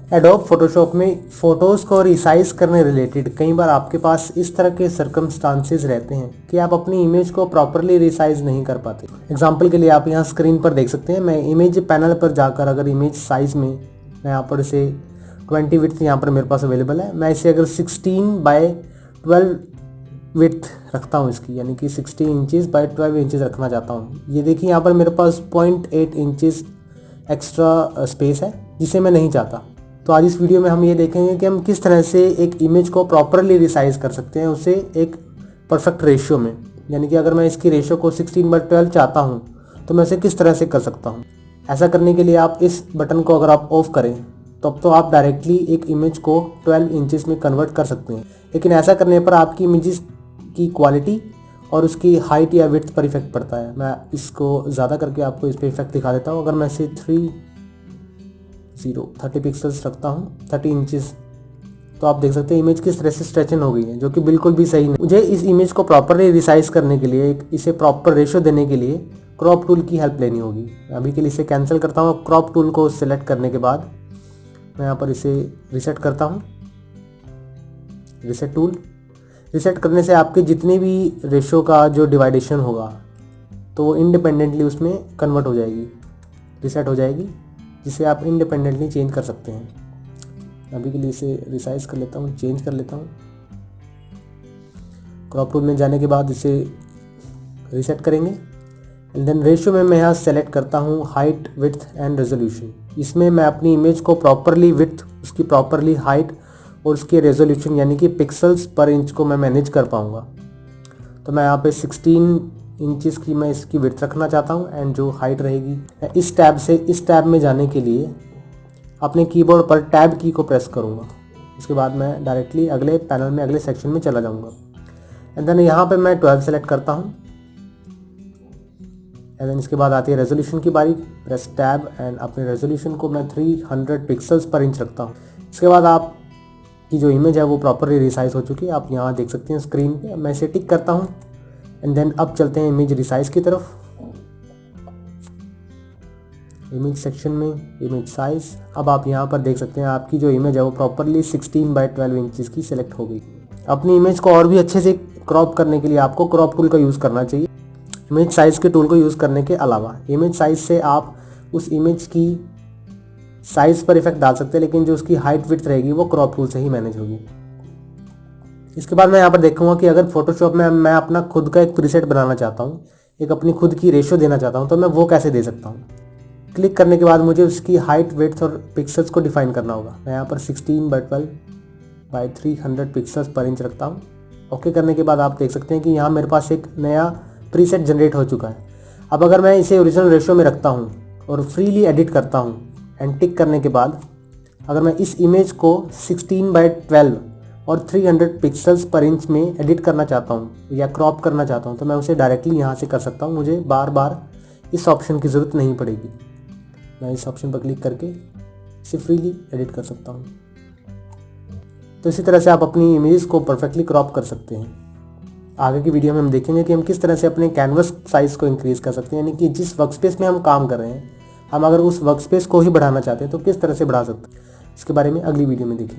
Adobe Photoshop में photos को resize करने रिलेटेड कई बार आपके पास इस तरह के सर्कमस्टांसेस रहते हैं कि आप अपनी इमेज को प्रॉपरली रिसाइज नहीं कर पाते। एग्जांपल के लिए आप यहाँ स्क्रीन पर देख सकते हैं, मैं इमेज पैनल पर जाकर अगर इमेज साइज़ में मैं यहाँ पर इसे 20 विड्थ यहाँ पर मेरे पास अवेलेबल है, मैं इसे अगर 16/12 विड्थ रखता हूँ इसकी, यानी कि 16 इंचज़ बाय 12 इंचज़ रखना चाहता हूँ। ये देखिए यहाँ पर मेरे पास 0.8 इंचज़ एक्स्ट्रा स्पेस है जिसे मैं नहीं चाहता। तो आज इस वीडियो में हम ये देखेंगे कि हम किस तरह से एक इमेज को प्रॉपरली रिसाइज कर सकते हैं, उसे एक परफेक्ट रेशियो में। यानी कि अगर मैं इसकी रेशियो को 16/12 चाहता हूँ तो मैं इसे किस तरह से कर सकता हूँ। ऐसा करने के लिए आप इस बटन को अगर आप ऑफ करें तब तो आप डायरेक्टली एक इमेज को 12 इंचेस में कन्वर्ट कर सकते हैं, लेकिन ऐसा करने पर आपकी इमेजेस की क्वालिटी और उसकी हाइट या विड्थ पर इफेक्ट पड़ता है। मैं इसको ज़्यादा करके आपको इस पर इफेक्ट दिखा देता हूँ। अगर मैं इसे 30 पिक्सल्स रखता हूँ, 30 इंचेस, तो आप देख सकते हैं इमेज किस तरह से स्ट्रेचन हो गई है, जो कि बिल्कुल भी सही नहीं। मुझे इस इमेज को प्रॉपरली रिसाइज करने के लिए, इसे प्रॉपर रेशियो देने के लिए क्रॉप टूल की हेल्प लेनी होगी। अभी के लिए इसे कैंसिल करता हूँ। क्रॉप टूल को सिलेक्ट करने के बाद मैं यहाँ पर इसे रिसेट करता हूँ। रिसेट टूल रिसेट करने से आपके जितने भी रेशियो का जो डिवाइडेशन होगा तो वो इंडिपेंडेंटली उसमें कन्वर्ट हो जाएगी, रिसेट हो जाएगी, जिसे आप इंडिपेंडेंटली चेंज कर सकते हैं। अभी के लिए इसे रिसाइज कर लेता हूँ, चेंज कर लेता हूँ। क्रॉप टूल में जाने के बाद इसे रिसेट करेंगे एंड देन रेशियो में मैं यहाँ सेलेक्ट करता हूँ हाइट, विड्थ एंड रेजोल्यूशन। इसमें मैं अपनी इमेज को प्रॉपरली विड्थ, उसकी प्रॉपरली हाइट और उसके रेजोल्यूशन यानी कि पिक्सल्स पर इंच को मैं मैनेज कर पाऊँगा। तो मैं यहाँ पे 16 इंचेस की मैं इसकी विड्थ रखना चाहता हूँ एंड जो हाइट रहेगी, इस टैब से इस टैब में जाने के लिए अपने कीबोर्ड पर टैब की को प्रेस करूँगा। उसके बाद मैं डायरेक्टली अगले पैनल में, अगले सेक्शन में चला जाऊँगा एंड देन यहाँ पे मैं 12 सेलेक्ट करता हूँ एंड देन इसके बाद आती है रेजोल्यूशन की बारी। प्रेस टैब एंड अपने रेजोल्यूशन को मैं 300 पिक्सल्स पर इंच रखता हूँ। इसके बाद आप की जो इमेज है वो प्रॉपरली रिसाइज हो चुकी है, आप यहाँ देख सकते हैं स्क्रीन पे। मैं इसे टिक करता हूँ एंड देन अब चलते हैं इमेज रिसाइज की तरफ। इमेज सेक्शन में इमेज साइज, अब आप यहाँ पर देख सकते हैं आपकी जो इमेज है वो प्रॉपरली 16/12 इंचेस की सिलेक्ट हो गई। अपनी इमेज को और भी अच्छे से क्रॉप करने के लिए आपको क्रॉप टूल का यूज़ करना चाहिए, इमेज साइज के टूल को यूज़ करने के अलावा। इमेज साइज से आप उस इमेज की साइज पर इफेक्ट डाल सकते हैं, लेकिन जो उसकी हाइट विड्थ रहेगी वो क्रॉप टूल से ही मैनेज होगी। इसके बाद मैं यहाँ पर देखूंगा कि अगर फोटोशॉप में मैं अपना खुद का एक प्रीसेट बनाना चाहता हूँ, एक अपनी खुद की रेशियो देना चाहता हूँ, तो मैं वो कैसे दे सकता हूँ। क्लिक करने के बाद मुझे उसकी हाइट, विड्थ और पिक्सल्स को डिफाइन करना होगा। मैं यहाँ पर 16/12 बाय 300 पिक्सल्स पर इंच रखता हूँ। ओके करने के बाद आप देख सकते हैं कि यहाँ मेरे पास एक नया प्रीसेट जनरेट हो चुका है। अब अगर मैं इसे ओरिजिनल रेशियो में रखता हूँ और फ्रीली एडिट करता हूँ एंड टिक करने के बाद अगर मैं इस इमेज को 16/12 और 300 पिक्सल्स पर इंच में एडिट करना चाहता हूँ या क्रॉप करना चाहता हूँ तो मैं उसे डायरेक्टली यहाँ से कर सकता हूँ। मुझे बार बार इस ऑप्शन की ज़रूरत नहीं पड़ेगी। मैं इस ऑप्शन पर क्लिक करके इसे फ्रीली एडिट कर सकता हूँ। तो इसी तरह से आप अपनी इमेज को परफेक्टली क्रॉप कर सकते हैं। आगे की वीडियो में हम देखेंगे कि हम किस तरह से अपने कैनवस साइज़ को इंक्रीज़ कर सकते हैं, यानी कि जिस वर्कस्पेस में हम काम कर रहे हैं हम अगर उस वर्कस्पेस को ही बढ़ाना चाहते हैं तो किस तरह से बढ़ा सकते हैं, इसके बारे में अगली वीडियो में देखेंगे।